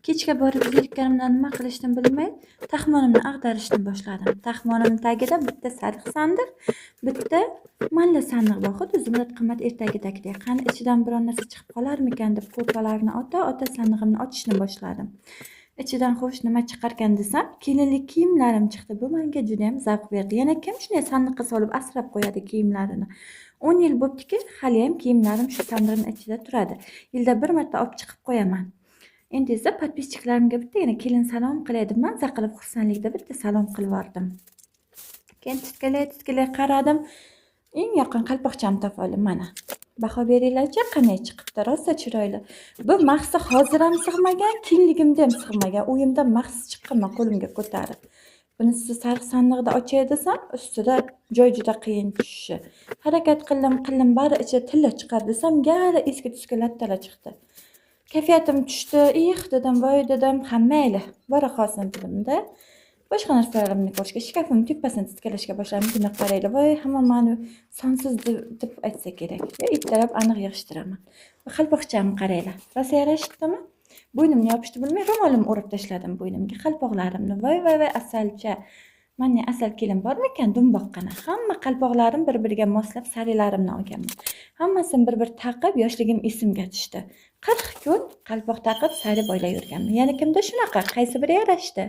Kechga borib zerikkanimdan nima qilishni bilmay, taxmonimni ag'darishni boshladim. Taxmonimning tagida bitta sariq sandiq, bitta malla sandiq bor. Xuddi Zumrad qimmat ertagidagidek. Qani ichidan biron narsa chiqib qolarmikan deb ko'rpalarni ota sandig'imni ochishni boshladim. Ichidan xo'sh nima chiqarkan desam, kelinlik kiyimlarim chiqdi. Bu menga juda ham zavq berdi. Yana kim shunday sandiqqa solib asrab qo'yadi kiyimlarini? 10 yil bo'ptiki, hali ham kiyimlarim shu sandiqning ichida turadi. Yilda bir marta olib chiqib qo'yaman. Endi esa podpischiklarimga bittagina kelin salom qilay deb maza qilib xursandlikda bitta salom qilib yubordim. Keyin titkilay qaradim. Eng yaqin qalpoqchamni topib oldim mana. Baho beringlar-chi, qanday chiqibdi, rosa chiroyli. Bu maxsi hozir ham sig'magan, kiyimligimda ham sig'magan. Uyimda maxsi chiqqanman qo'limga ko'tarib. Buni sariq sandiqda ochay desam, ustida joy juda qiyin tushishi. Harakat qildim, bari ichida tilla chiqar desam, gara eski lattalar chiqdi. Kayfiyatim tushdi. Dedim, voy dedim, ha mayli, bora qolsin dedimda. Boshqa narsalarimni ko'rishga, shkafimni tepasini titkalashga boshladim. Buni qaraylar, voy hamma meni sonsiz deb aytsa kerak. Ittarab aniq yig'ishtiraman. Qalpoqchamni qaraylar. Rosa yarashdimi? Bo'ynimni yopishni bilmay, ro'molimni o'rab tashladim bo'ynimga qalpoqlarimni. Voy, asalcha. Mana asal kelin bormikan dumboqqana. Hamma qalpoqlarim bir-biriga moslab sarilarimni olganman. Hammasini bir taqib yoshligim esimga tushdi. 40 kun qalpoq taqib sari boylab yurganman. Yana kimda shunaqa? Qaysi biri yarashdi?